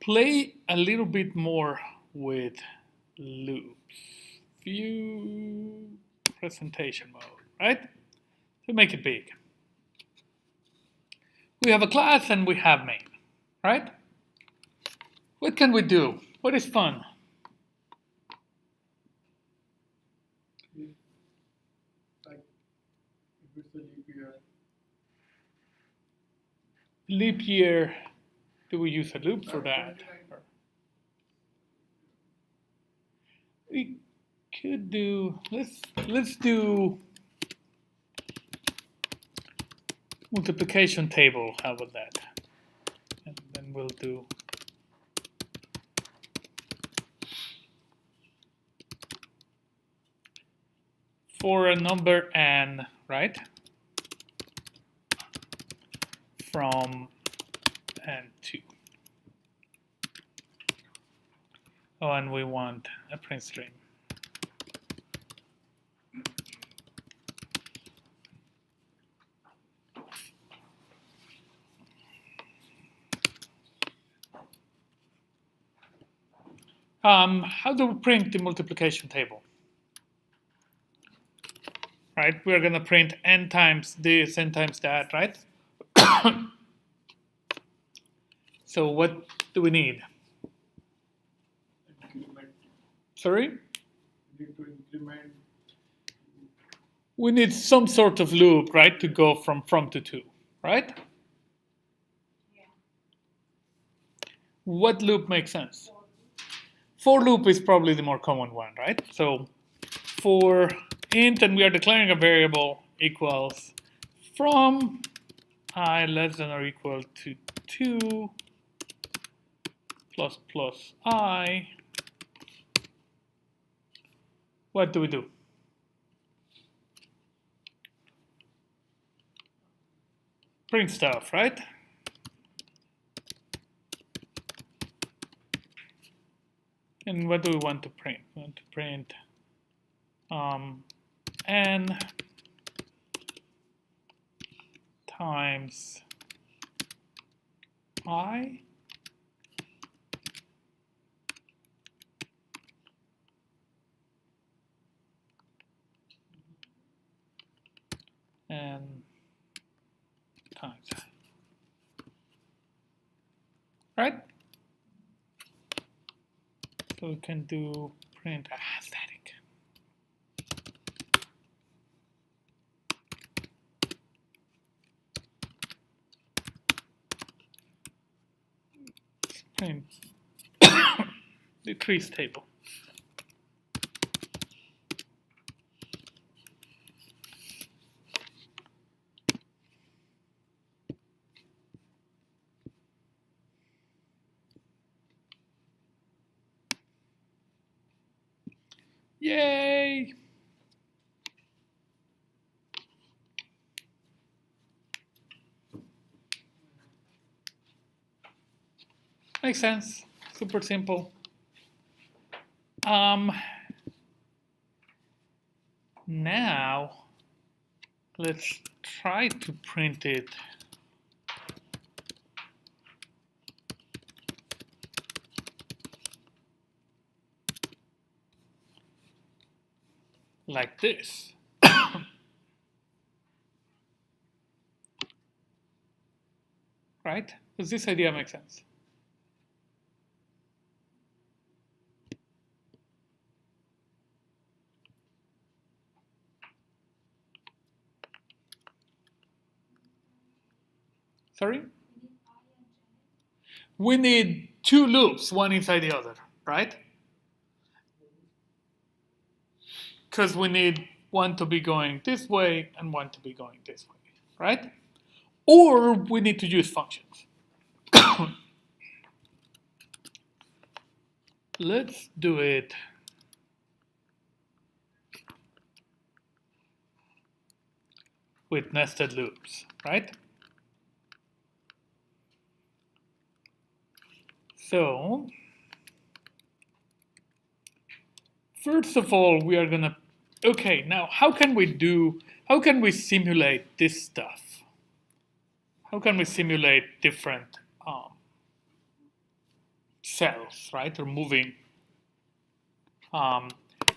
play a little bit more with loops. View presentation mode, right? To make it big. We have a class and we have main, right? What can we do? What is fun? Leap year, do we use a loop for that? We could do, let's do multiplication table. How about that? And then we'll do for a number n, right? From n to. Oh, and we want a print string. How do we print the multiplication table? Right, we're going to print n times this, n times that, right? So what do we need? Sorry? We need some sort of loop, right, to go from to to, right? Yeah. What loop makes sense? For loop is probably the more common one, right? So for int, and we are declaring a variable equals from I less than or equal to 2 plus plus I. What do we do? Print stuff, right? And what do we want to print? We want to print n times I and times, right? So we can do print static. Print decrease table. Yay! Makes sense. Super simple. Now let's try to print it like this. Right? Does this idea make sense? Sorry? We need two loops, one inside the other, right? Because we need one to be going this way and one to be going this way, right? Or we need to use functions. Let's do it with nested loops, right? So, first of all, we are gonna, okay, now how can we simulate this stuff? How can we simulate different cells, right, or moving,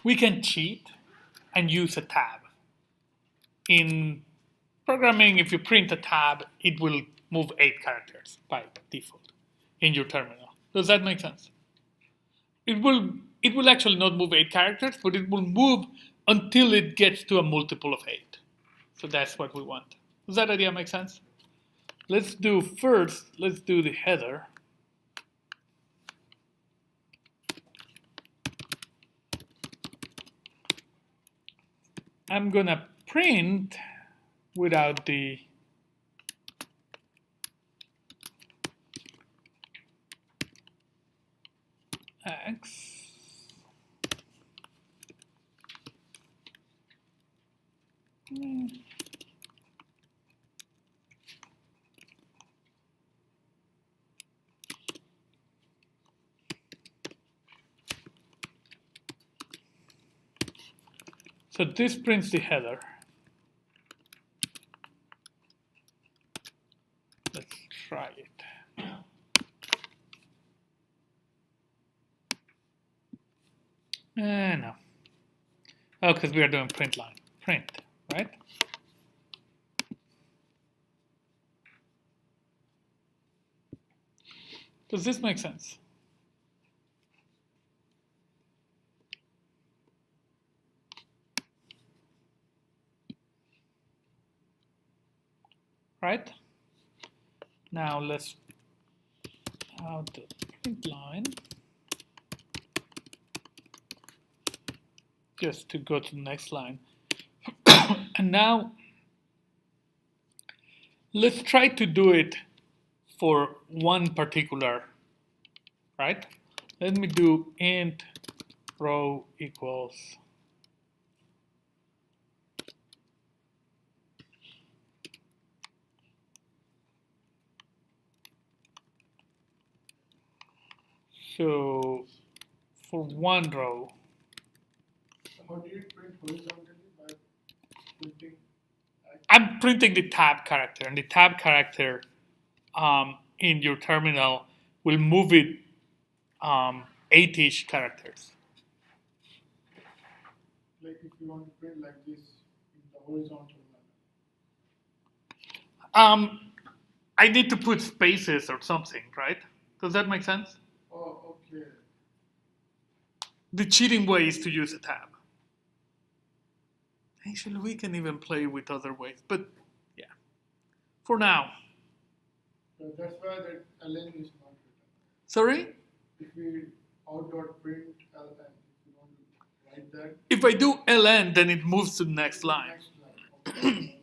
we can cheat and use a tab. In programming, if you print a tab, it will move 8 characters by default in your terminal. Does that make sense? It will actually not move 8 characters, but it will move until it gets to a multiple of 8. So that's what we want. Does that idea make sense? Let's do the header. I'm gonna print without the X. So this prints the header. Let's try it. No. Oh, because we are doing print line. Print, right? Does this make sense? Right? Now let's have the print line just to go to the next line. And now let's try to do it for one particular, right? Let me do int row equals so for one row. How do you print horizontally by printing? I'm printing the tab character, and the tab character in your terminal will move it 8-ish characters. Like if you want to print like this in the horizontal manner. I need to put spaces or something, right? Does that make sense? Oh, okay. The cheating way is to use a tab. Actually, we can even play with other ways, but yeah. For now. So that's why that ln is not written. Sorry? If we out.print ln, if you want to write that. If I do ln, then it moves to the next line. Next line. Okay.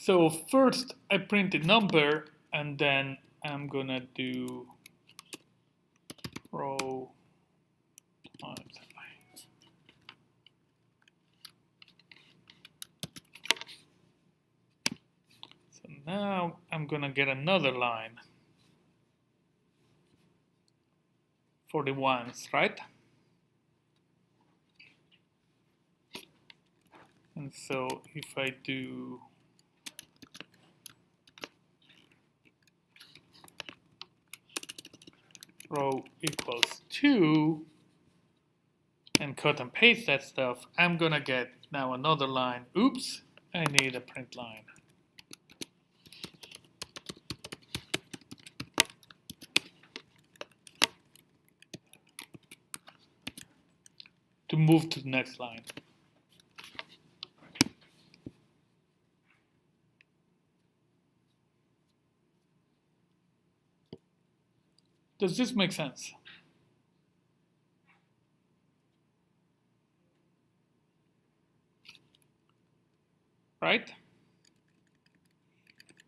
So first I print the number, and then I'm gonna do row times I. So now I'm gonna get another line for the ones, right? And so if I do row equals 2 and cut and paste that stuff, I'm gonna get now another line. Oops, I need a print line. To move to the next line. Does this make sense? Right?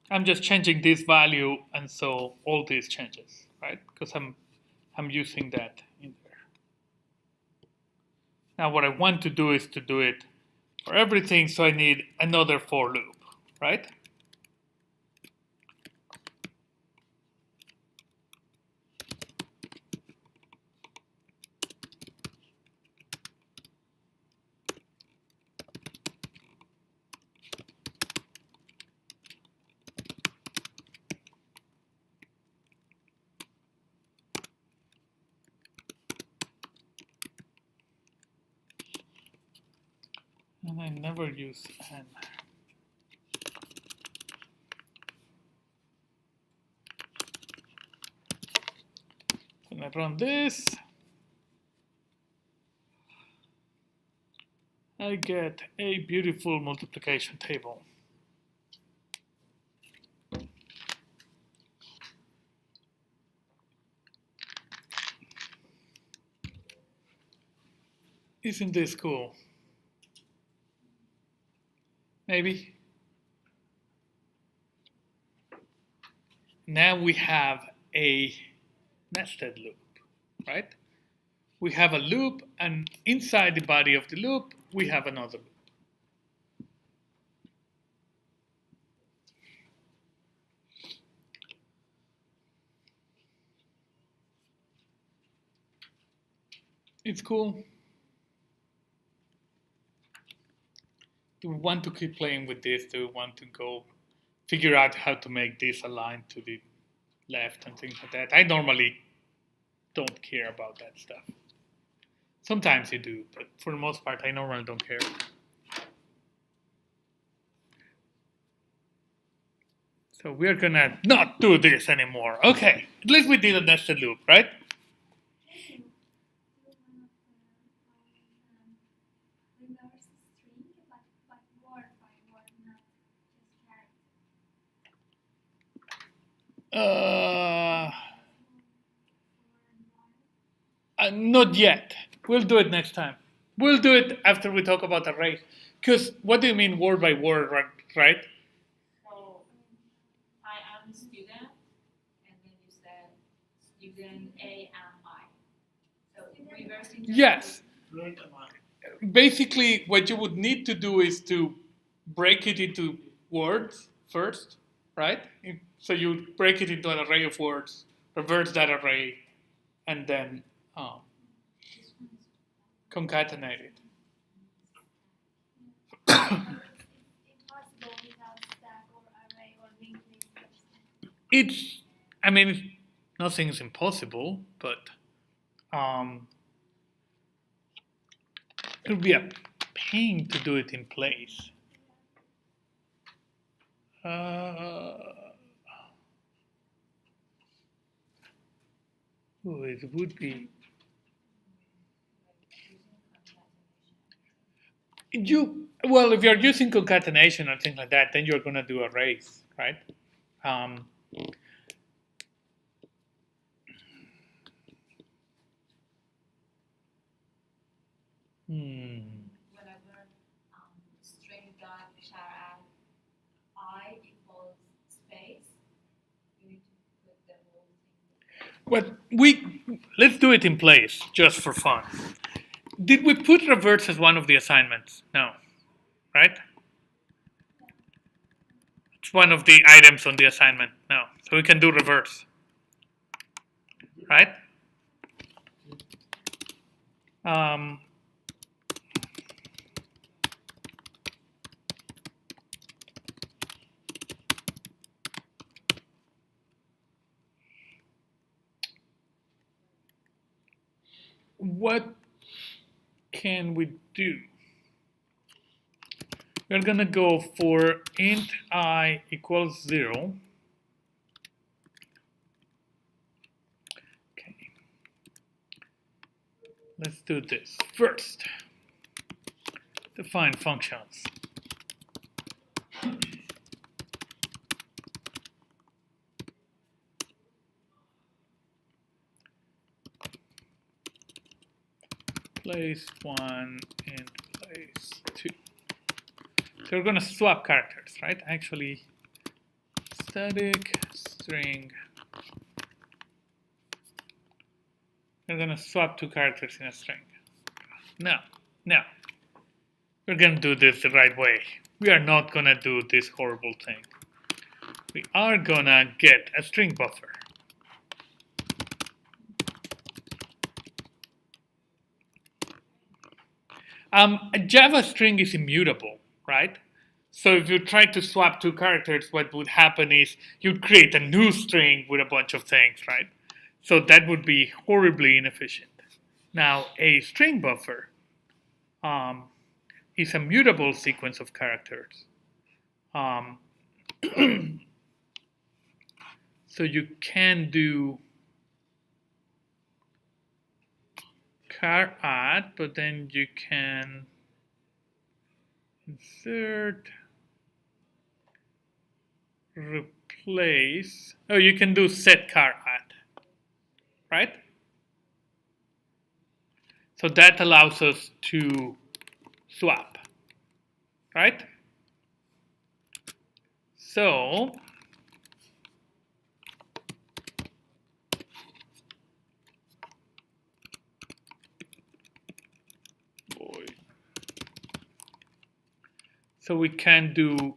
I'm just changing this value, and so all these changes, right? Because I'm using that in there. Now what I want to do is to do it for everything, so I need another for loop, right? I never use n. When I run this, I get a beautiful multiplication table. Isn't this cool? Maybe. Now we have a nested loop, right? We have a loop, and inside the body of the loop, we have another loop. It's cool. Do we want to keep playing with this? Do we want to go figure out how to make this align to the left and things like that? I normally don't care about that stuff. Sometimes you do, but for the most part, I normally don't care. So we're gonna not do this anymore. Okay, at least we did a nested loop, right? Not yet. We'll do it next time. We'll do it after we talk about arrays. Because what do you mean word by word, right? So I am a student, and then you said student A and I. So reversing. Yes. Basically, what you would need to do is to break it into words first, right? So you break it into an array of words, reverse that array, and then concatenate it. It's, I mean, nothing's impossible, but it would be a pain to do it in place. It would be. Well, if you're using concatenation or things like that, then you're going to do arrays, right? Whenever string dot char I equals space, you need to put the whole thing. Well, let's do it in place just for fun. Did we put reverse as one of the assignments? No, right? It's one of the items on the assignment. No, so we can do reverse, right? What can we do? We're gonna go for int I equals 0. Okay. Let's do this first. Define functions. Place 1 and place 2. So we're going to swap characters, right? Actually, static string. We're going to swap 2 characters in a string. Now, we're going to do this the right way. We are not going to do this horrible thing. We are going to get a string buffer. A Java string is immutable, right? So if you try to swap 2 characters, what would happen is you'd create a new string with a bunch of things, right? So that would be horribly inefficient. Now, a string buffer is a mutable sequence of characters. So you can do char add, but then you can insert, replace. Oh, you can do set char add, right? So that allows us to swap, right? So we can do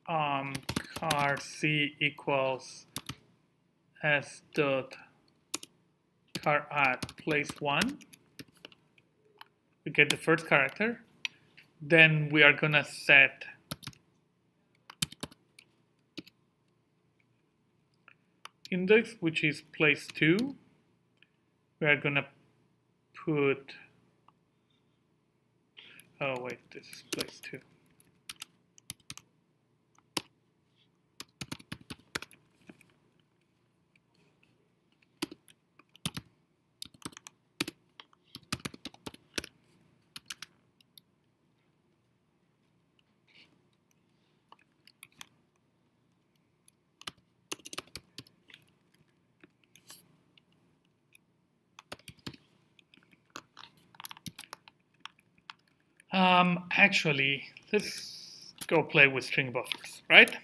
char c equals s dot char add place 1. We get the first character. Then we are gonna set index, which is place 2. We are gonna put, oh wait, this is place 2. Actually, let's go play with string buffers, right?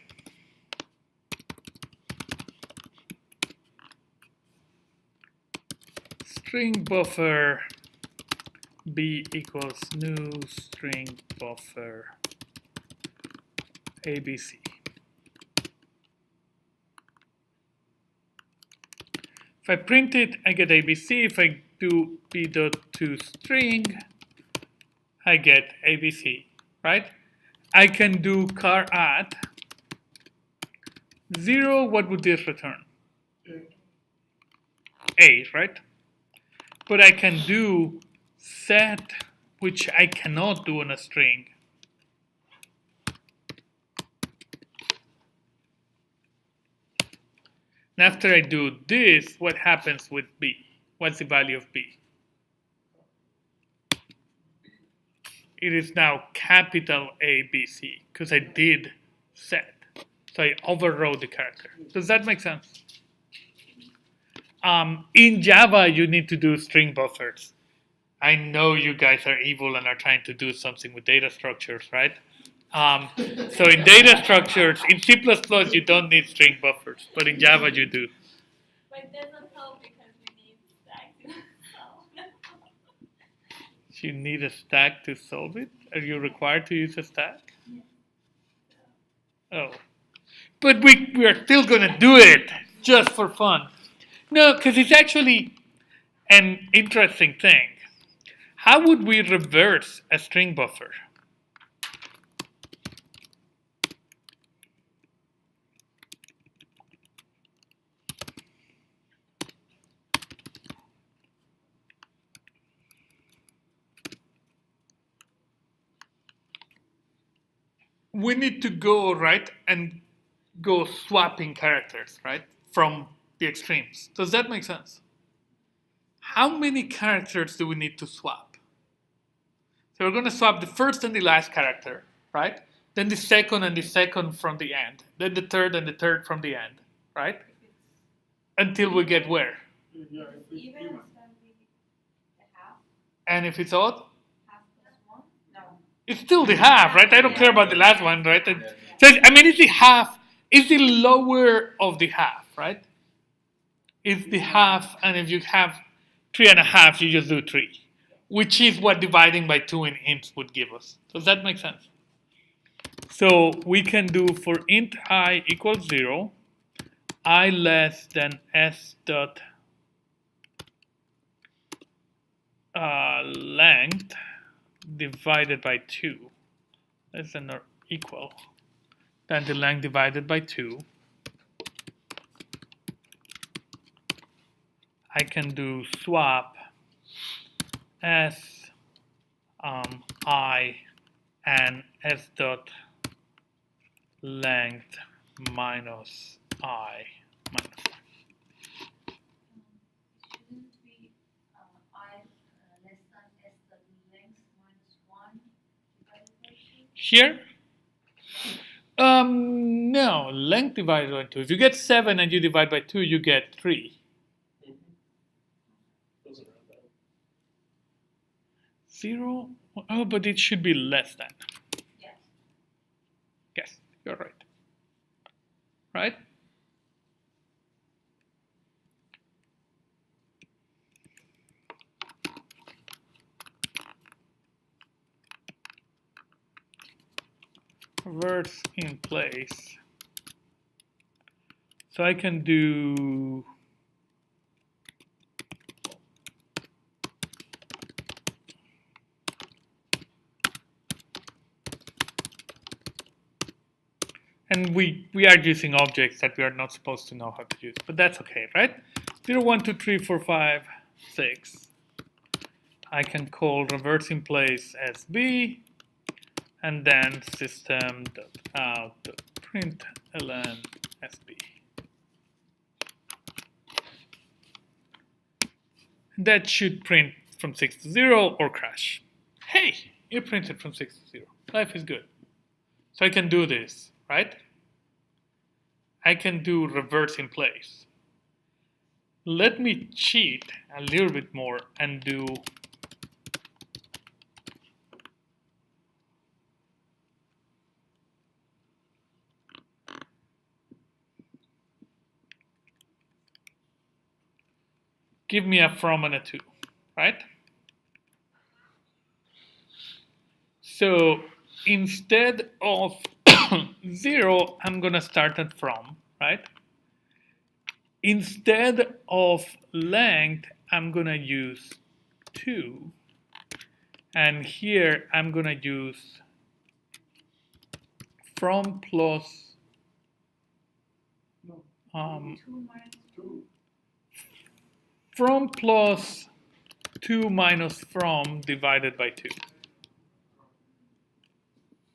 String buffer b equals new string buffer abc. If I print it, I get abc. If I do b.toString, I get abc, right? I can do char add 0. What would this return? 8, right? But I can do set, which I cannot do on a string. And after I do this, what happens with b? What's the value of b? It is now capital A, B, C, because I did set. So I overrode the character. Does that make sense? In Java, you need to do string buffers. I know you guys are evil and are trying to do something with data structures, right? So in data structures, in C++, you don't need string buffers, but in Java, you do. But it doesn't help because we need stack to solve. You need a stack to solve it? Are you required to use a stack? Oh. But we are still going to do it just for fun. No, because it's actually an interesting thing. How would we reverse a string buffer? We need to go, right, and go swapping characters, right, from the extremes. Does that make sense? How many characters do we need to swap? So we're going to swap the first and the last character, right? Then the second and the second from the end. Then the third and the third from the end, right? Until we get where? Yeah, if it's Even even. it's going to be the half, And if it's odd, half plus 1? No. it's still the half, right? I don't care about the last one, right? So, I mean, it's the half, it's the lower of the half, right? It's the half, and if you have 3.5, you just do 3, which is what dividing by 2 in ints would give us. Does that make sense? So we can do for int I equals 0, I less than s dot length divided by 2, less than or equal than the length divided by 2. I can do swap s I and s dot length minus I minus 1. Shouldn't we I less than s the length minus 1 divided by 2? Here? No, length divided by 2. If you get 7 and you divide by 2, you get 3. Doesn't round out. 0? Oh, but it should be less than. Yes. Yes, you're right. Right? Words in place. So I can do and we are using objects that we are not supposed to know how to use, but that's okay, right? 0, 1, 2, 3, 4, 5, 6. I can call reverse in place as b, and then system.out.println sb. That should print from 6 to 0 or crash. Hey, it printed from 6 to 0. Life is good. So I can do this, right? I can do reverse in place. Let me cheat a little bit more and do give me a from and a to, right? So instead of 0, I'm gonna start at from, right? Instead of length, I'm gonna use 2. And here I'm gonna use from plus 2 minus 2. from plus 2 minus from divided by 2,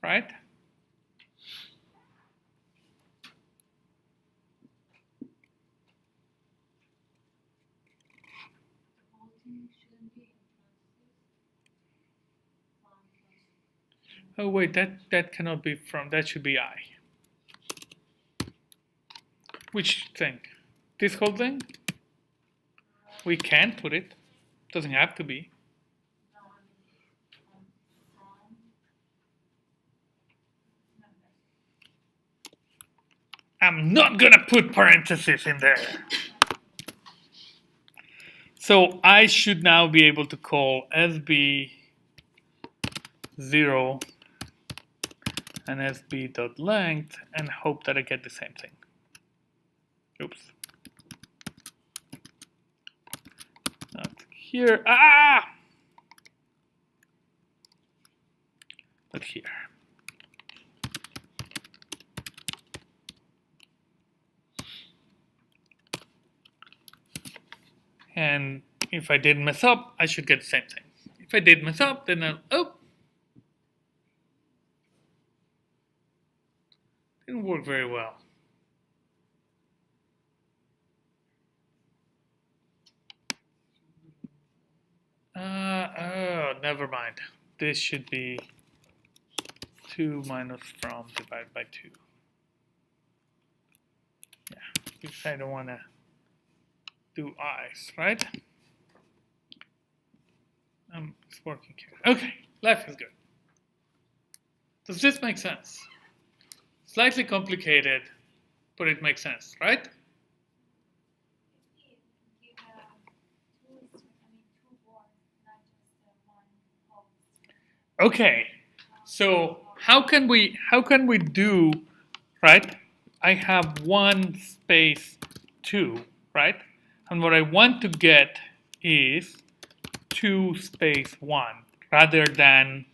right? shouldn't be in parentheses. Oh wait, that cannot be from, that should be I. Which thing? This whole thing? We can put it. Doesn't have to be. No, I mean, from. No, I'm not gonna put parentheses in there. So I should now be able to call sb0 and sb.length and hope that I get the same thing. Oops. Not here. Ah! But here. And if I didn't mess up, I should get the same thing. If I did mess up, then oh! Didn't work very well. Oh, never mind. This should be 2 minus from divided by 2. Yeah, because I don't want to do i's, right? It's working here. Okay, life is good. Does this make sense? Slightly complicated, but it makes sense, right? Give two words, not just one post. Okay, so how can we do, right? I have 1 space 2, right? And what I want to get is 2 space 1 rather than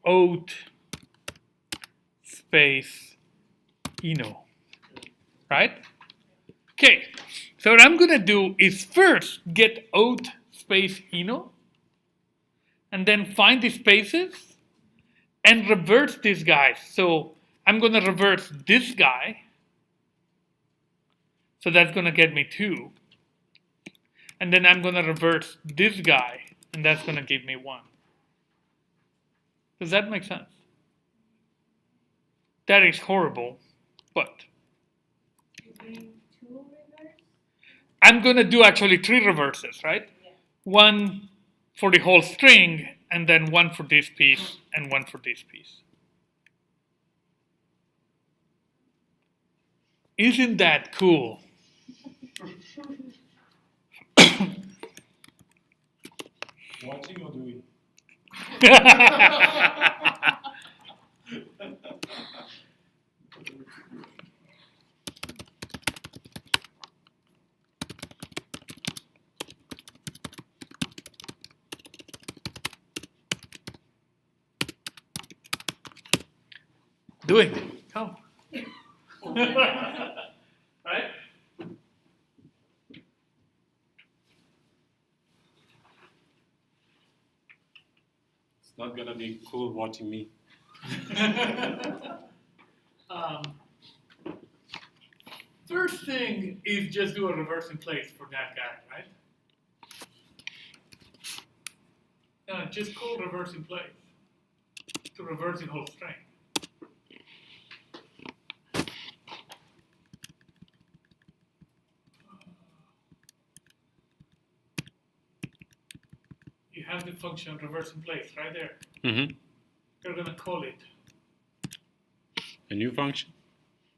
oat space right? Okay, so what I'm gonna do is first get oat space and then find the spaces and reverse these guys. So I'm going to reverse this guy. So that's going to get me 2. And then I'm going to reverse this guy, and that's going to give me 1. Does that make sense? That is horrible, but You bring 2 reverse? I'm going to do actually 3 reverses, right? Yeah. 1 for the whole string, and then 1 for this piece, and 1 for this piece. Isn't that cool? Watching or doing? Doing. Come. Right? It's not gonna be cool watching me. First thing is just do a reverse in place for that guy, right? Just call reverse in place to reverse the whole string. You have the function reverse in place right there. Mm-hmm. You're gonna call it. A new function?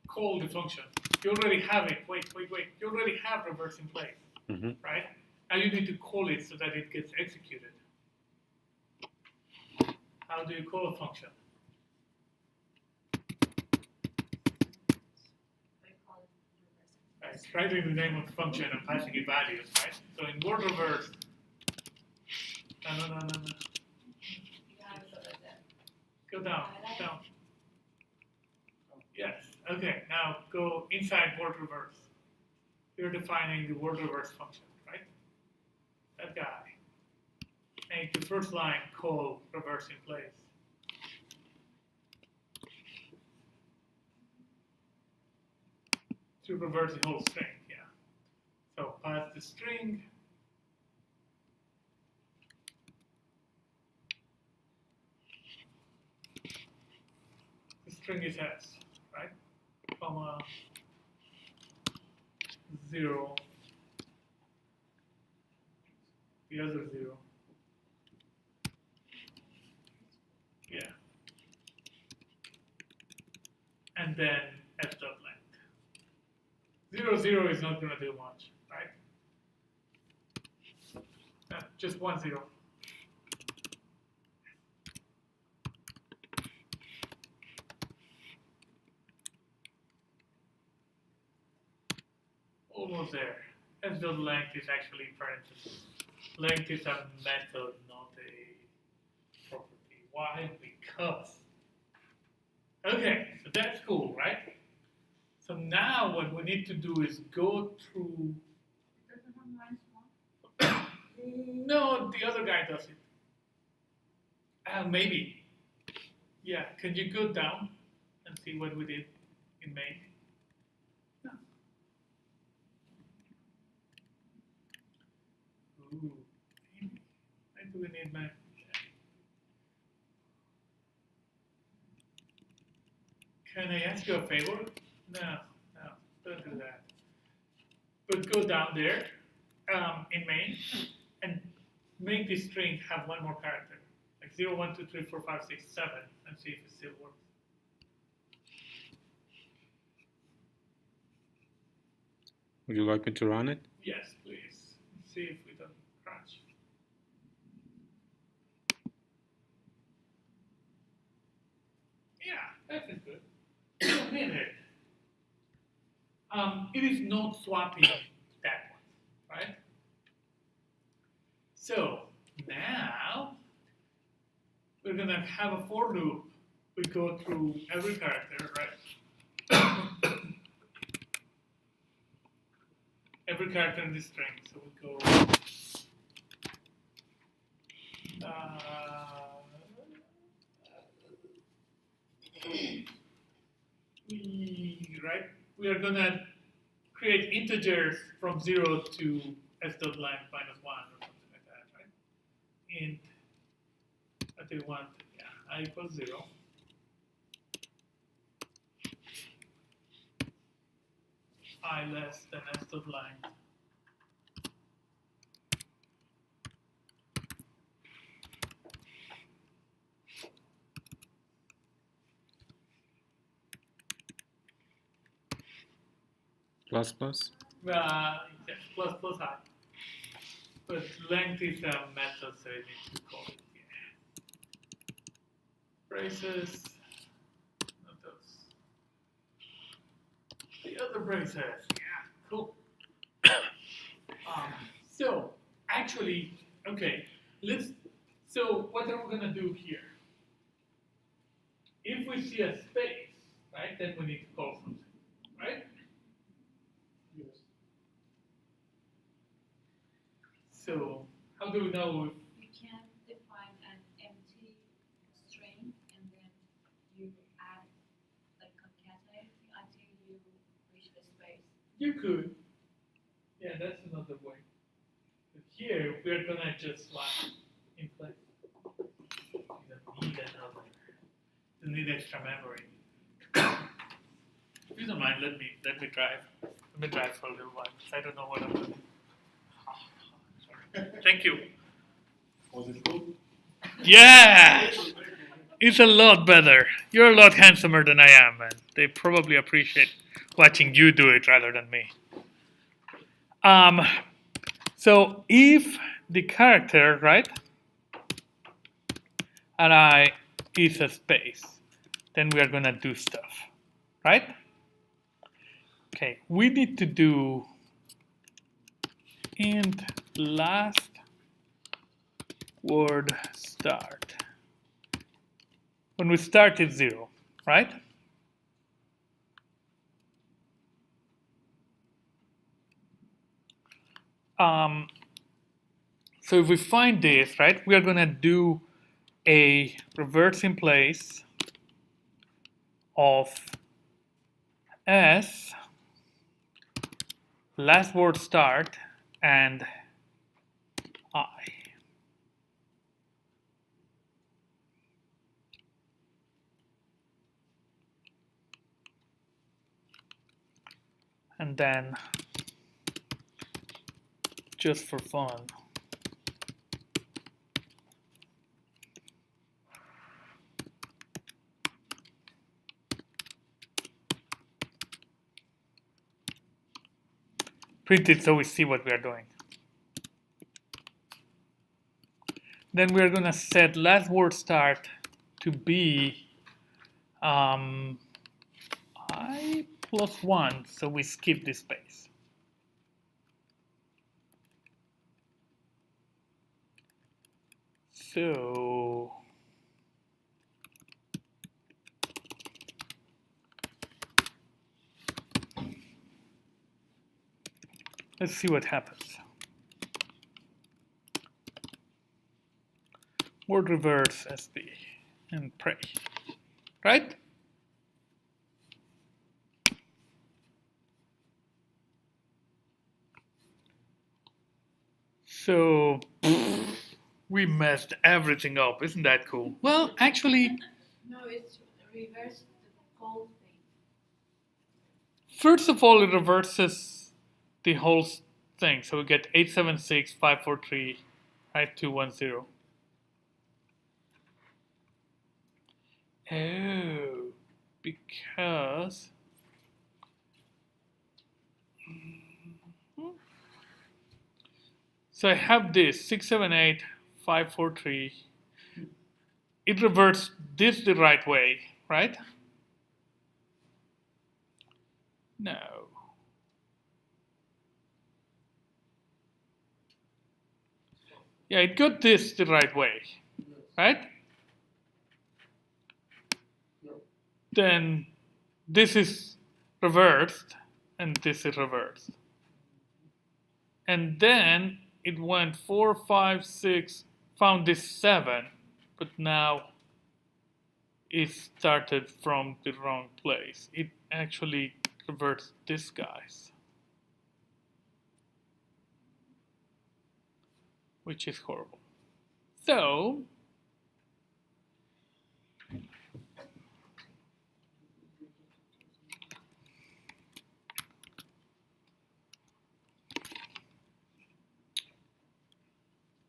Call the function. You already have it. Wait. You already have reverse in place, right? Now you need to call it so that it gets executed. How do you call a function? We call it reverse. Right, writing the name of the function and passing it values, right? So in word reverse, no. You have to go like that. Go down. Yes. Okay. Now go inside word reverse. You're defining the word reverse function, right? That guy. Make the first line call reverse in place. To reverse the whole string, yeah. So pass the string. The string is s, right? Comma 0. The other 0. Yeah. And then f dot length. 0 is not going to do much, right? Just 1 0. Almost there. F dot length is actually parentheses. Length is a method, not a property. Why? Because. Okay, so that's cool, right? So now what we need to do is go through. It doesn't have -1? No, the other guy does it. Maybe. Yeah, can you go down and see what we did in main? No. Ooh, maybe. Why do we need main? Can I ask you a favor? No, don't do that. But go down there in main and make this string have one more character, like 0, 1, 2, 3, 4, 5, 6, 7, and see if it still works. Would you like me to run it? Yes, please. Let's see if we don't crash. Yeah, that is good. Hit it. It is not swapping that one, right? So now we're gonna have a for loop. We go through every character, right? Every character in the string. So we go We are gonna create integers from 0 to s dot length minus 1 or something like that, right? Int, what do you want? Yeah, I equals 0. I less than s dot length. Plus plus. Yes, plus plus I. But length is a method, so I need to call it here. Braces, not those. The other braces, yeah, cool. So actually, okay, so what are we gonna do here? If we see a space, right, then we need to call something, right? Yes. So how do we know if You can define an empty string and then you add, like concatenate until you reach the space. you could? Yeah, that's another way. But here we're gonna just swap in place. You don't need another. You need extra memory. If you don't mind, let me drive. Let me drive for a little while because I don't know what I'm doing. Sorry. Thank you. Was it good? Yeah, it's a lot better. You're a lot handsomer than I am, and they probably appreciate watching you do it rather than me. So if the character, right, and is a space, then we are gonna do stuff, right? Okay, we need to do int last word start. When we start, it's 0, right? So if we find this, right, we are gonna do a reverse in place of s last word start and I. And then just for fun, print it so we see what we are doing. Then we are going to set last word start to be I plus 1, so we skip this space. So let's see what happens. Word reverse SB and pray, right? So we messed everything up. Isn't that cool? Well, actually, No, it's reverse the whole thing. first of all, it reverses the whole thing. So we get 876 543 right 210. Oh, because so I have this 678 543. It reverts this the right way, right? No. Yeah, it got this the right way, right? No. Then this is reversed and this is reversed. And then it went 4, 5, 6, found this 7, but now it started from the wrong place. It actually reverts this guys, which is horrible. So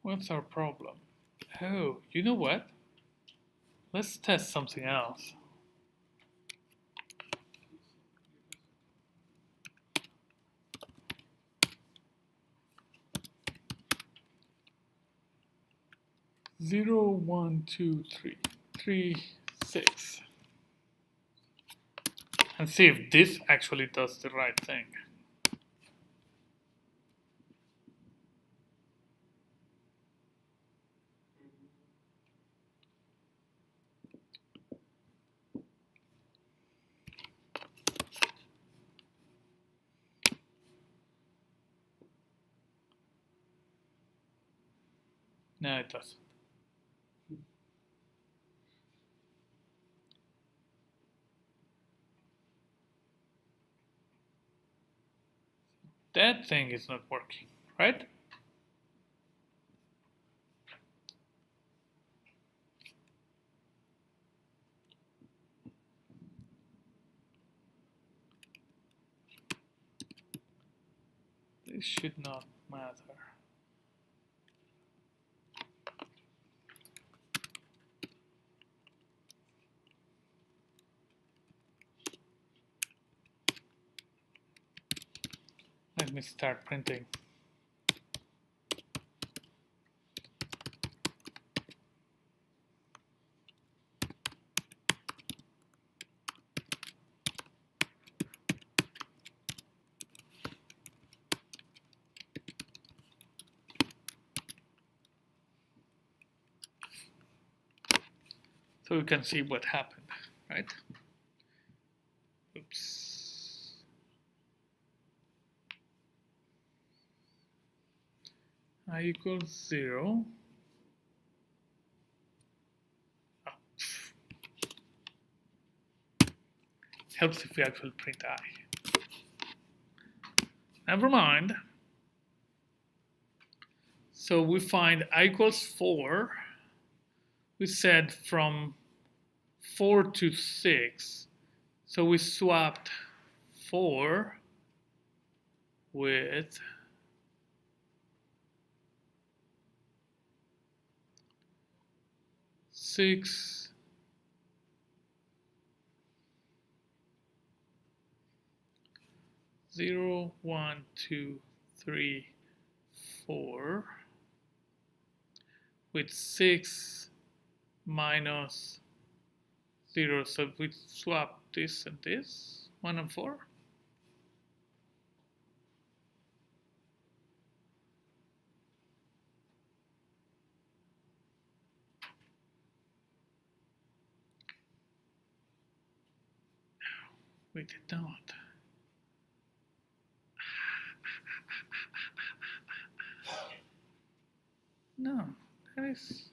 what's our problem? Oh, you know what? Let's test something else. Zero, 1, 2, 3, 3, 6. And see if this actually does the right thing. No, it doesn't. That thing is not working, right? This should not matter. Let me start printing. So we can see what happened, right? Oops. I equals 0. Oh. Helps if we actually print I. Never mind. So we find I equals 4. We said from 4 to 6. So we swapped 4 with 6, 0, 1, 2, 3, 4 with 6 minus 0. So we swap this and this, 1 and 4. We did not. No, that is.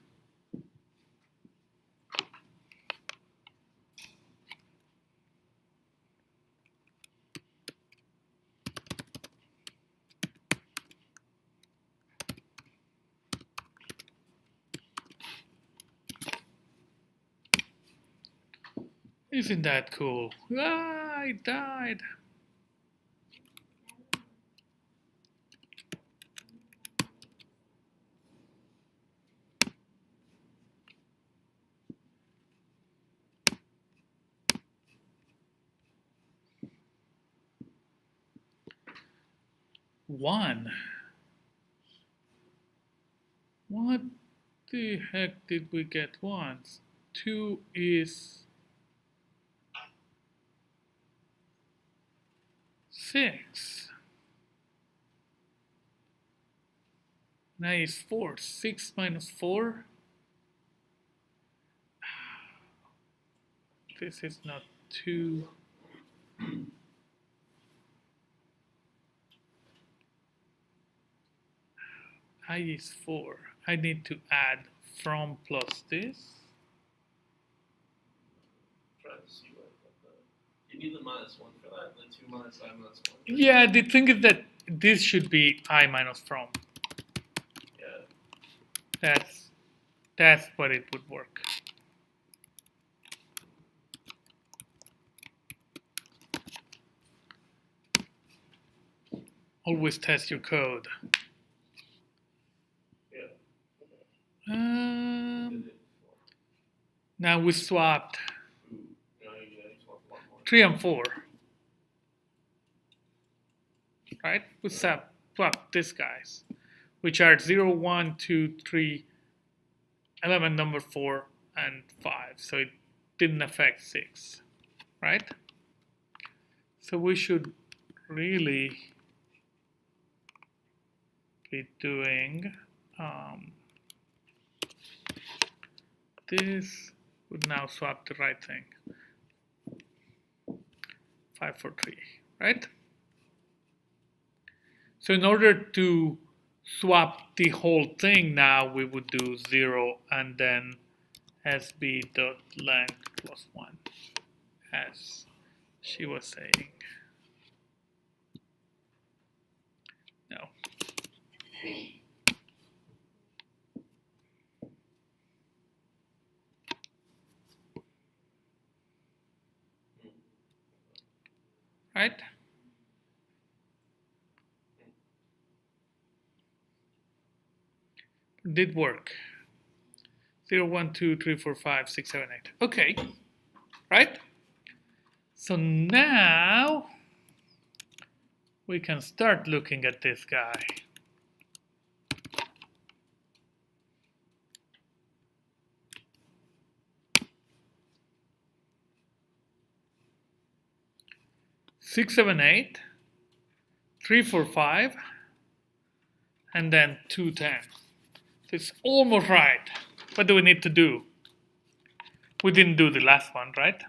Isn't that cool? Ah, I died. One. What the heck did we get once? 2 is 6. 9 is 4. 6 minus 4. This is not 2. I is 4. I need to add from plus this. Try to see what you need the -1 for that, the 2 minus I minus 1. Yeah, the thing is that this should be I minus from. Yeah. That's what it would work. Always test your code. Yeah. Now we swapped Ooh. No, yeah, you want one more. 3 and 4. Right? We swapped these guys, which are 0, 1, 2, 3, element number 4, and 5. So it didn't affect 6. Right? So we should really be doing this would now swap the right thing. 5, 4, 3, right? So in order to swap the whole thing now, we would do 0 and then sb.length plus 1, as she was saying. No. Right? Did work. 0, 1, 2, 3, 4, 5, 6, 7, 8. Okay. Right? So now we can start looking at this guy. Six, seven, 8, 3, 4, 5, and then 2, 10. So it's almost right. What do we need to do? We didn't do the last one, right?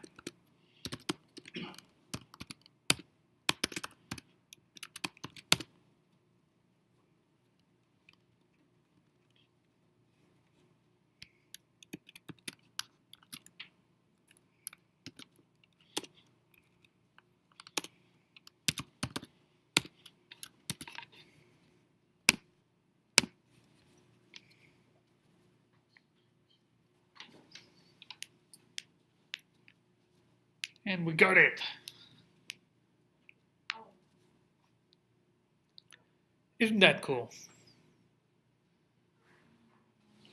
And we got it. Isn't that cool?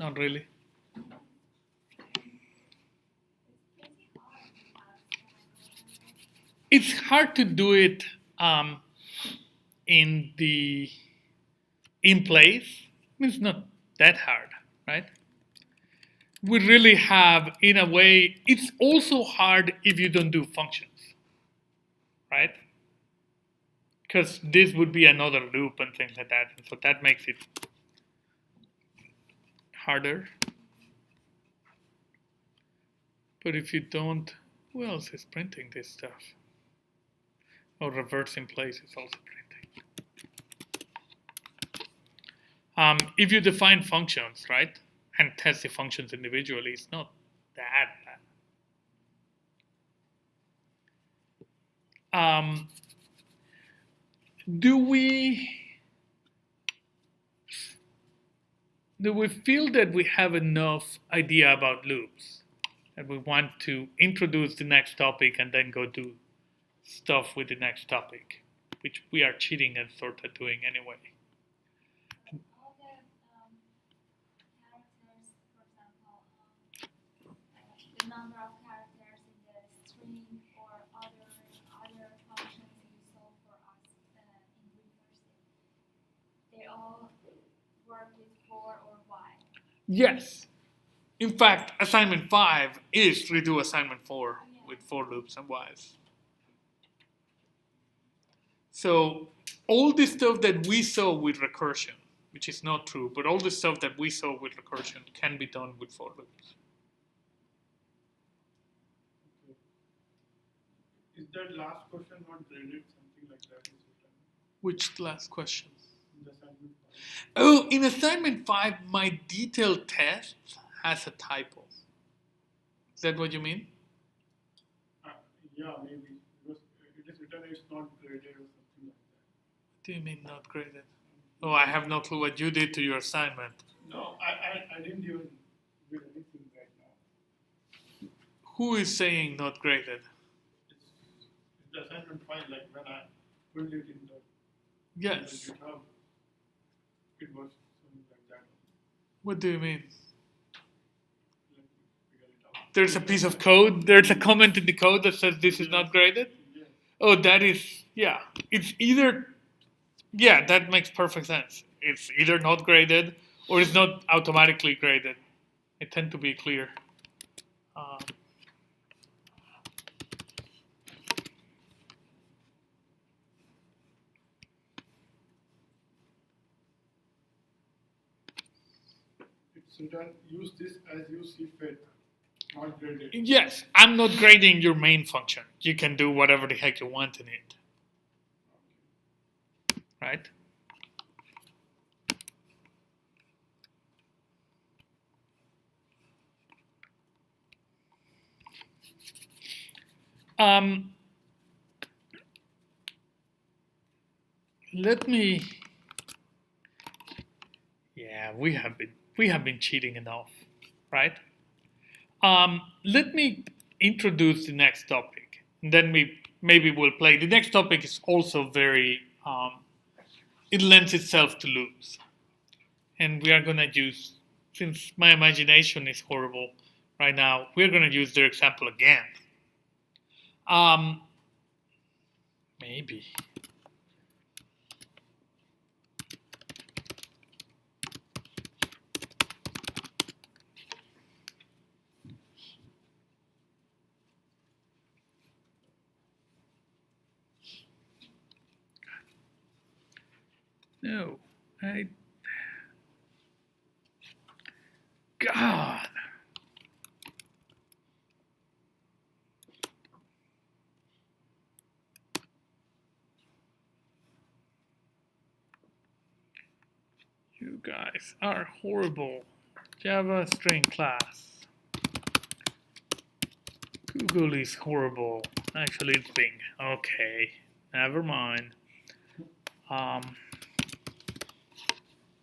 Not really. It's hard to do it in place. I mean, it's not that hard, right? We really have, in a way, it's also hard if you don't do functions, right? Because this would be another loop and things like that, and so that makes it harder. But if you don't, who else is printing this stuff? Oh, reverse in place is also printing. If you define functions, right, and test the functions individually, it's not that bad. Do we feel that we have enough idea about loops, that we want to introduce the next topic and then go do stuff with the next topic, which we are cheating and sort of doing anyway? All the characters, for example, the number of characters in the string or other functions you solve for us in recursive, they all work with for or y. Yes. In fact, assignment 5 is redo assignment 4 with for loops and whiles. So all the stuff that we saw with recursion, which is not true, but all the stuff that we saw with recursion can be done with for loops. Is that last question not graded, something like that? Which last question? the assignment 5. Oh, in assignment 5, my detailed test has a typo. Is that what you mean? Yeah, maybe because it is written it's not graded or something like that. What do you mean not graded? Oh, I have no clue what you did to your assignment. No, I didn't even do anything right now. Who is saying not graded? It's the assignment file, like when I pulled it in the Yes. GitHub, it was something like that. What do you mean? Let me figure it out. There's a piece of code, there's a comment in the code that says this is not graded? Yeah. Oh, that is, yeah. It's either, yeah, that makes perfect sense. It's either not graded or it's not automatically graded. I tend to be clear. It's written, use this as you see fit, not graded. Yes, I'm not grading your main function. You can do whatever the heck you want in it. Right? Let me. Yeah, we have been cheating enough, right? Let me introduce the next topic, and then maybe we'll play. The next topic is also very. It lends itself to loops, and we are gonna use, since my imagination is horrible right now, we're gonna use their example again. Maybe. No, God. You guys are horrible. Java string class. Google is horrible. Actually, it's Bing. Okay, never mind.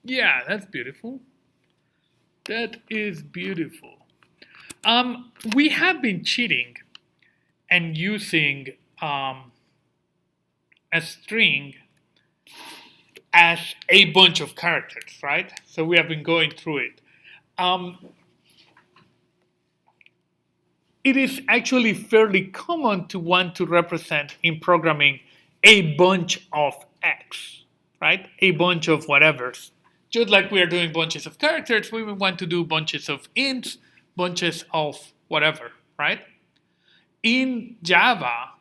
Yeah, that's beautiful. That is beautiful. We have been cheating and using a string as a bunch of characters, right? So we have been going through it. It is actually fairly common to want to represent in programming a bunch of X, right? A bunch of whatevers. Just like we are doing bunches of characters, we want to do bunches of ints, bunches of whatever, right? In Java,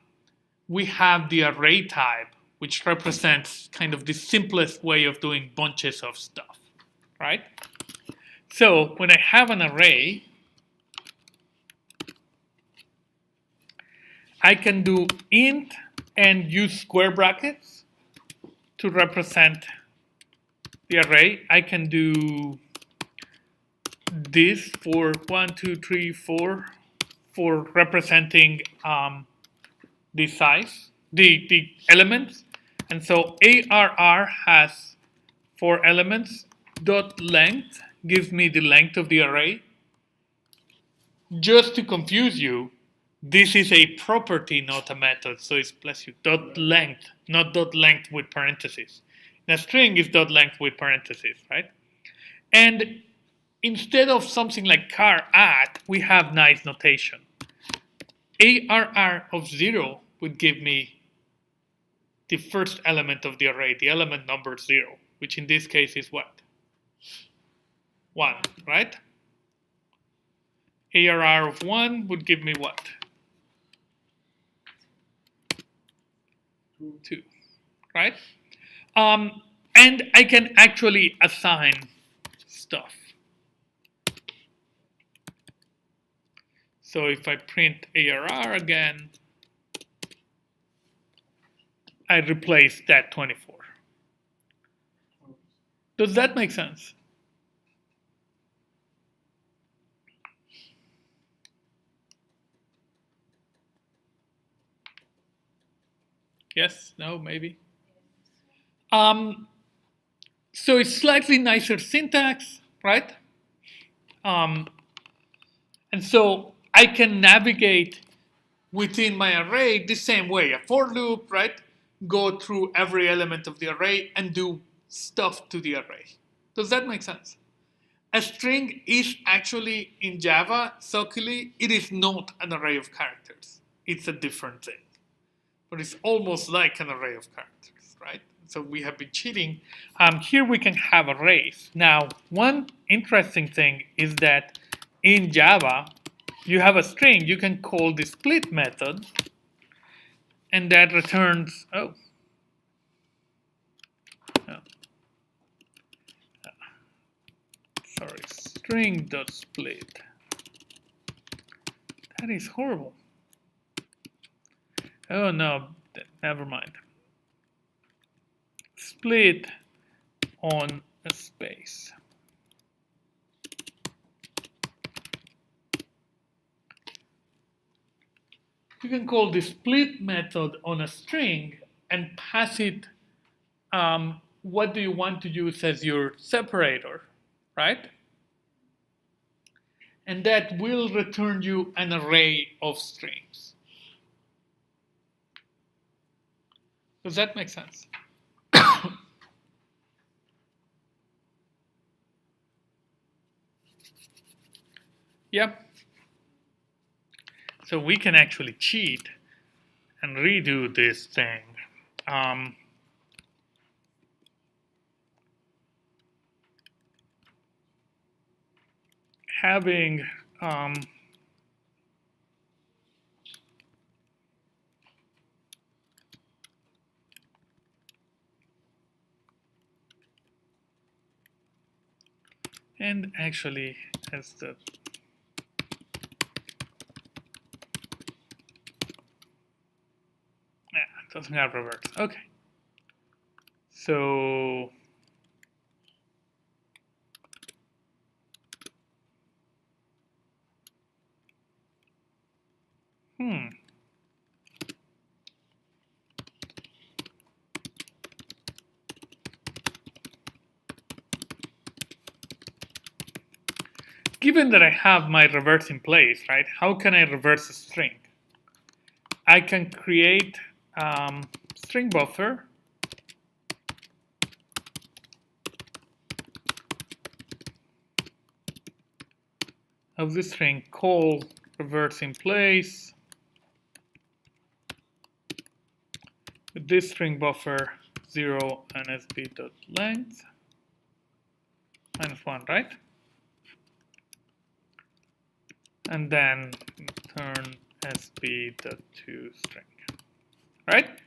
we have the array type, which represents kind of the simplest way of doing bunches of stuff, right? So when I have an array, I can do int and use square brackets to represent the array. I can do this for 1, 2, 3, 4 for representing the size, the elements. And so ARR has 4 elements. Dot length gives me the length of the array. Just to confuse you, this is a property, not a method. So it's bless you, dot length, not dot length with parentheses. Now string is dot length with parentheses, right? And instead of something like char at, we have nice notation. ARR of 0 would give me the first element of the array, the element number 0, which in this case is what? 1, right? ARR of 1 would give me what? 2, right? And I can actually assign stuff. So if I print ARR again, I replace that 24. Does that make sense? Yes, no, maybe. So it's slightly nicer syntax, right? And so I can navigate within my array the same way. A for loop, right? Go through every element of the array and do stuff to the array. Does that make sense? A string is actually in Java, suckily, it is not an array of characters. It's a different thing. But it's almost like an array of characters, right? So we have been cheating. Here we can have arrays. Now, one interesting thing is that in Java, you have a string. You can call the split method, and that returns, sorry, string.split. That is horrible. Oh no, never mind. Split on a space. You can call the split method on a string and pass it what do you want to use as your separator, right? And that will return you an array of strings. Does that make sense? Yep. So we can actually cheat and redo this thing. Having and actually as the it doesn't have reverse. Okay. So given that I have my reverse in place, right? How can I reverse a string? I can create string buffer of the string, call reverse in place with this string buffer 0 and sb.length -1, right? And then turn sb.toString, right?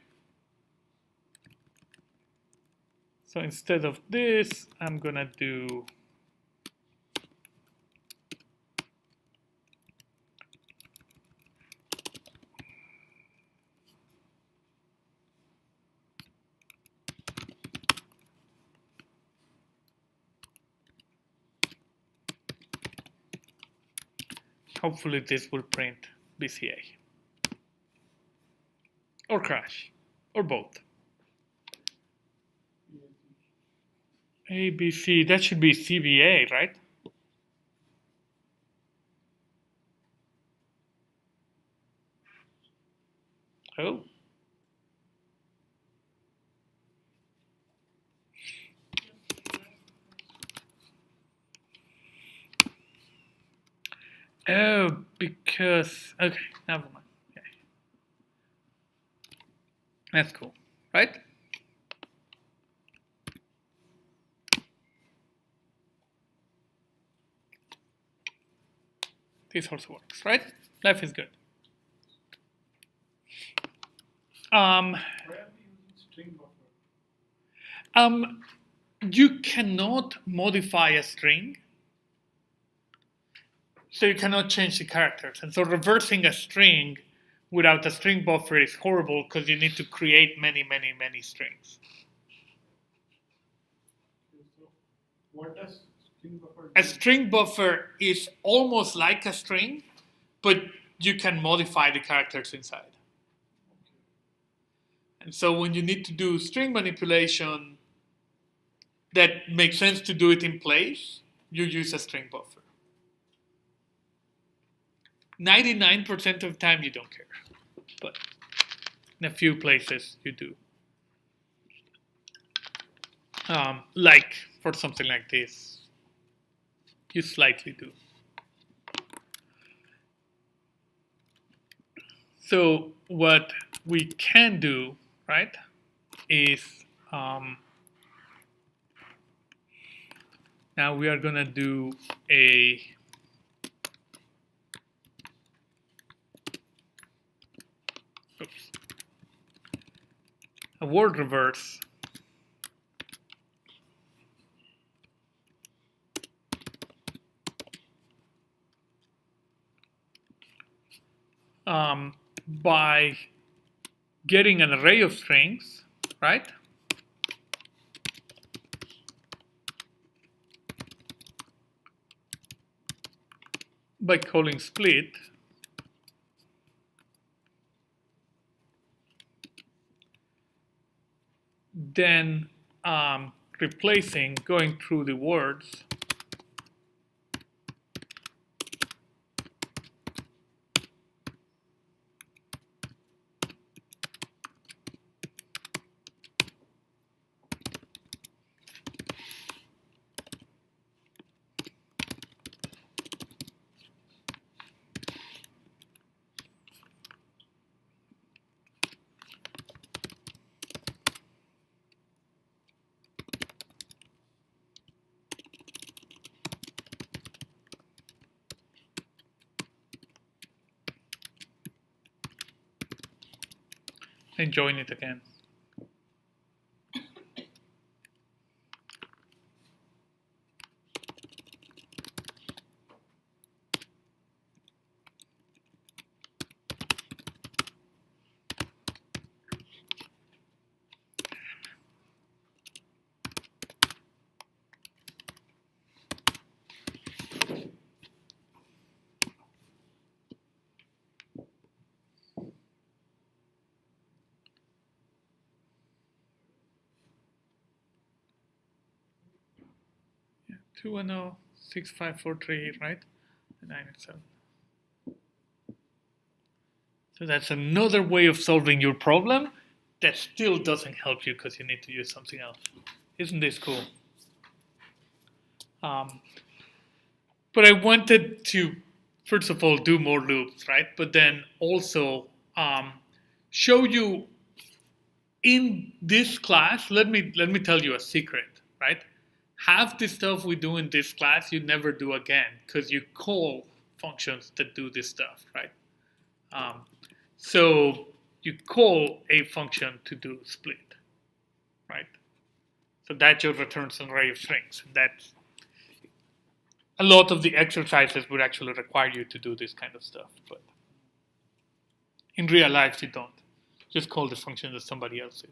So instead of this, I'm gonna do hopefully this will print BCA or crash or both. ABC, that should be CBA, right? Oh. Oh, because, okay, never mind. Okay. That's cool, right? This also works, right? Life is good. Why are we using string buffer? You cannot modify a string, so you cannot change the characters. And so reversing a string without a string buffer is horrible because you need to create many strings. What does string buffer A do? string buffer is almost like a string, but you can modify the characters inside. And so when you need to do string manipulation that makes sense to do it in place, you use a string buffer. 99% of the time you don't care, but in a few places you do. Like for something like this, you slightly do. So what we can do, right, is now we are gonna do a word reverse. By getting an array of strings, right? By calling split, then replacing, going through the words, and join it again. Yeah, 2106543, right? 987. So that's another way of solving your problem that still doesn't help you because you need to use something else. Isn't this cool? But I wanted to, first of all, do more loops, right? But then also show you in this class. Let me tell you a secret, right? Half the stuff we do in this class you never do again because you call functions that do this stuff, right? So you call a function to do split, right? So that just returns an array of strings. That's a lot of the exercises would actually require you to do this kind of stuff, but in real life you don't. Just call the function that somebody else did.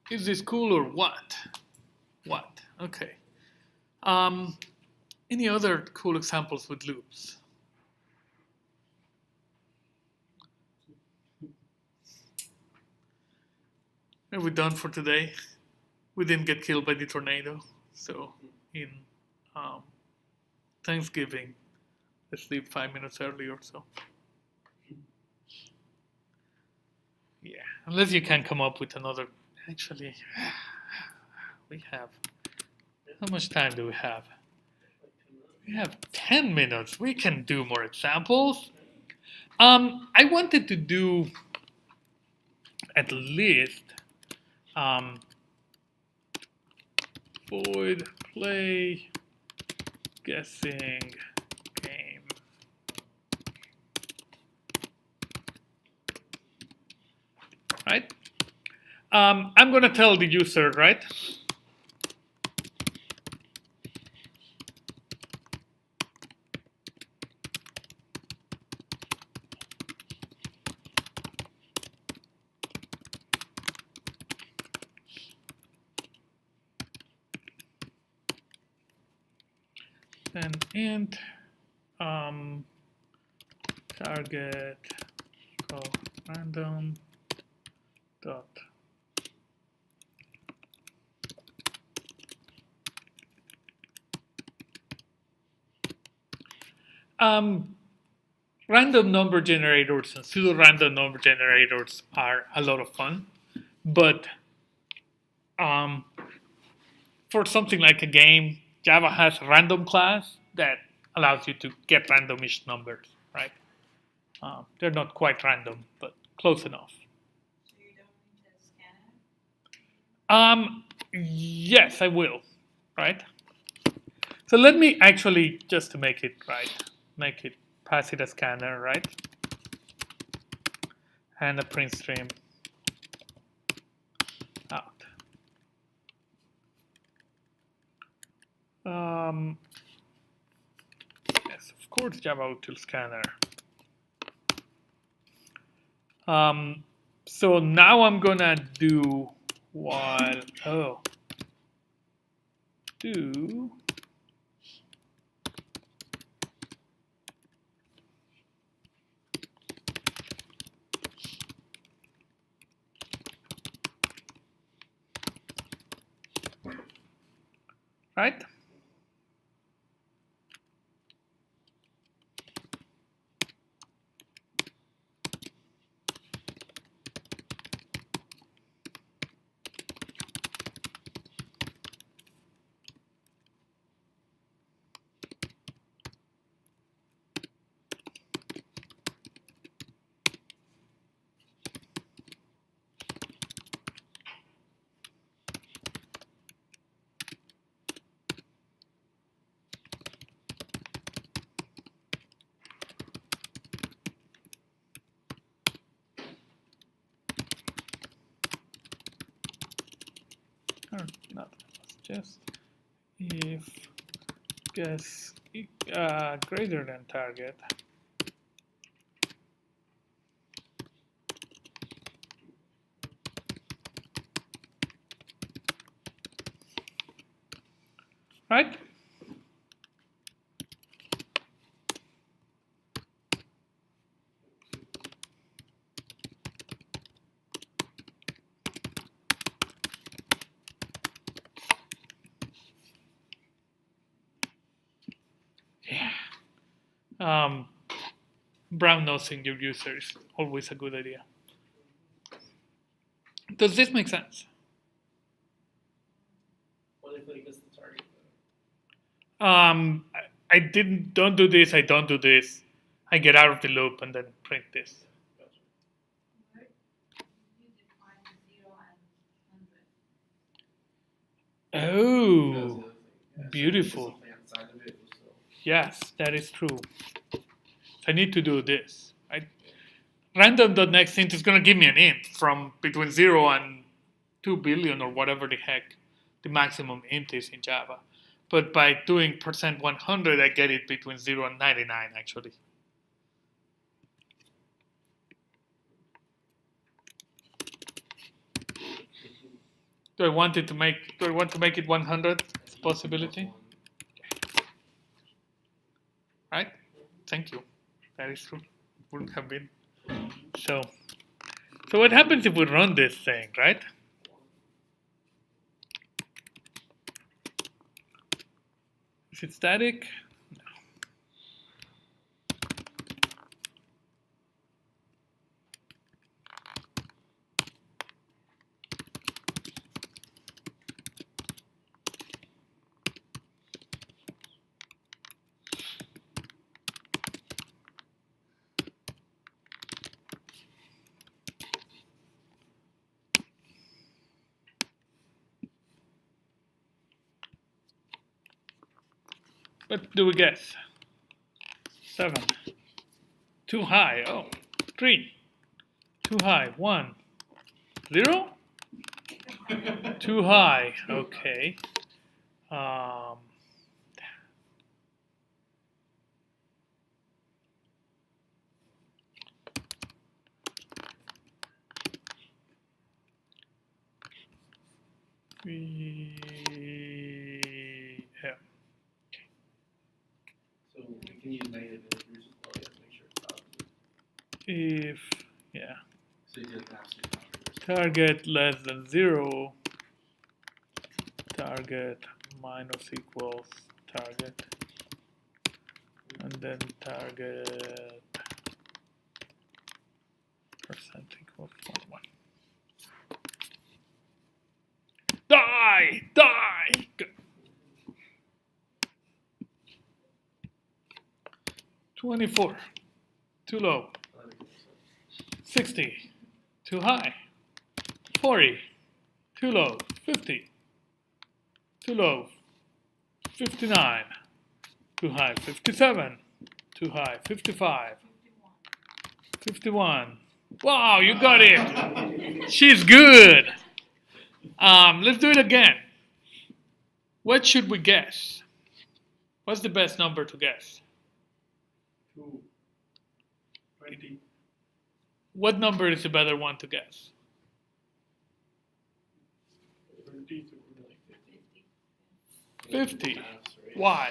Is this cool or what? What? Okay. Any other cool examples with loops? Are we done for today? We didn't get killed by the tornado, so in Thanksgiving, let's leave 5 minutes early or so. Yeah, unless you can come up with another. Actually, we have. How much time do we have? We have 10 minutes. We can do more examples. I wanted to do at least void play guessing game. Right? I'm going to tell the user, right? then int target equal random dot random number generators and pseudo-random number generators are a lot of fun, but for something like a game, Java has a random class that allows you to get randomish numbers, right? They're not quite random, but close enough. So you don't need to scan it? Yes, I will, right? So let me actually, just to make it right, pass it a scanner, right? And a print stream out. Yes, of course, Java util scanner. So now I'm gonna do while do right? Or not, just if guess greater than target. Right? Yeah. Brown nosing your user is always a good idea. Does this make sense? What if I miss the target? I don't do this, I don't do this. I get out of the loop and then print this. Where you define 0 and 100? Oh, Yeah, so beautiful. something outside of it, so. Yes, that is true. So I need to do this. Random.nextInt is going to give me an int from between 0 and 2 billion or whatever the heck the maximum int is in Java. But by doing %100, I get it between 0 and 99 actually. Do I want to make it 100? It's a possibility. Right? Thank you. That is true. Wouldn't have been. So what happens if we run this thing, right? Is it static? No. What do we guess? 7. Too high. Oh, 3. Too high. 1. 0? Too high. Okay. Yeah. if, yeah, So you did absolute numbers. target less than 0, target minus equals target, and then target percent equals 1. Die! Die! Good. 24, too low. 60, too high. 40, too low. 50, too low. 59, too high. 57, too high. 55, 51. Wow, you got it. She's good. Let's do it again. What should we guess? What's the best number to guess? 2, 20, What number is the better one to guess? 20, so like 50. Why?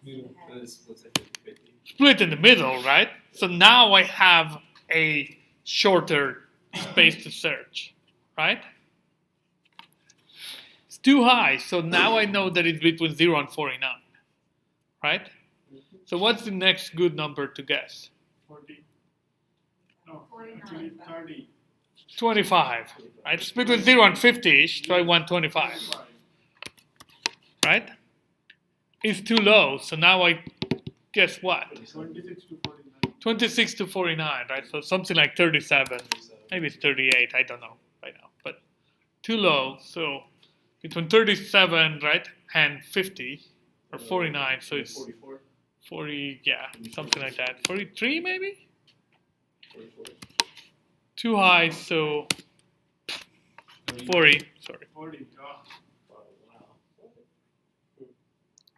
This looks like 50. Split in the middle, right? So now I have a shorter space to search, right? It's too high, so now I know that it's between 0 and 49, right? So what's the next good number to guess? 40. No, 49. actually 30. 25, right? It's between 0 and 50-ish, so I want 25, 25. right? It's too low, so now I guess what? 26 to 49. 26 to 49, right? So something like 37. Maybe it's 38, I don't know right now. But too low, so between 37, right, and 50, or 49, so it's 44. 40, yeah, something like that. 43 maybe? 44. Too high, so 40, sorry. 40. Oh. Wow.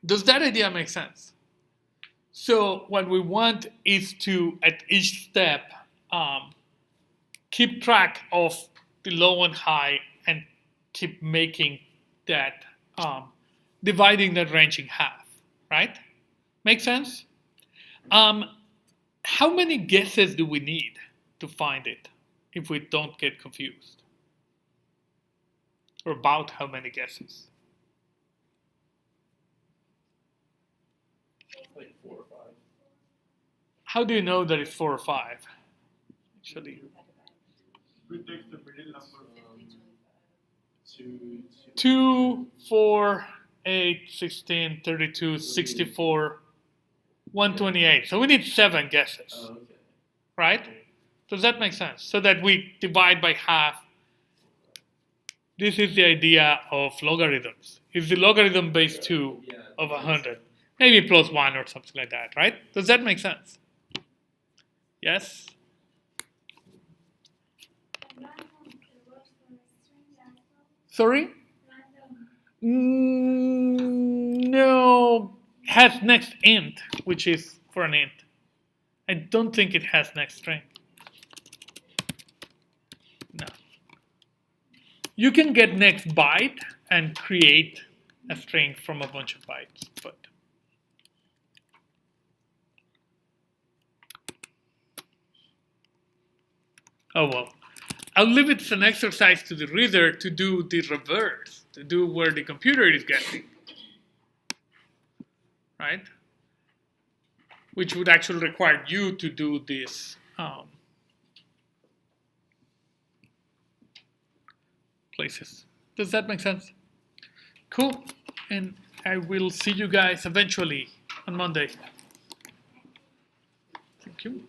Does that idea make sense? So what we want is to, at each step, keep track of the low and high and keep making that, dividing that range in half, right? Make sense? How many guesses do we need to find it if we don't get confused? Or about how many guesses? Like 4 or 5. How do you know that it's 4 or 5? Actually, We take the middle number. 2, 4, 8, 16, 32, 64, 128. So we need 7 guesses, Oh, okay. right? Does that make sense? So that we divide by half. This is the idea of logarithms. It's the logarithm base 2 Yeah. of 100. Maybe plus 1 or something like that, right? Does that make sense? Yes? Random, it works for string as well. Sorry? Random. No. Has next int, which is for an int. I don't think it has next string. No. You can get next byte and create a string from a bunch of bytes, but oh well. I'll leave it as an exercise to the reader to do the reverse, to do where the computer is guessing, right? Which would actually require you to do this places. Does that make sense? Cool. And I will see you guys eventually on Monday. Thank you.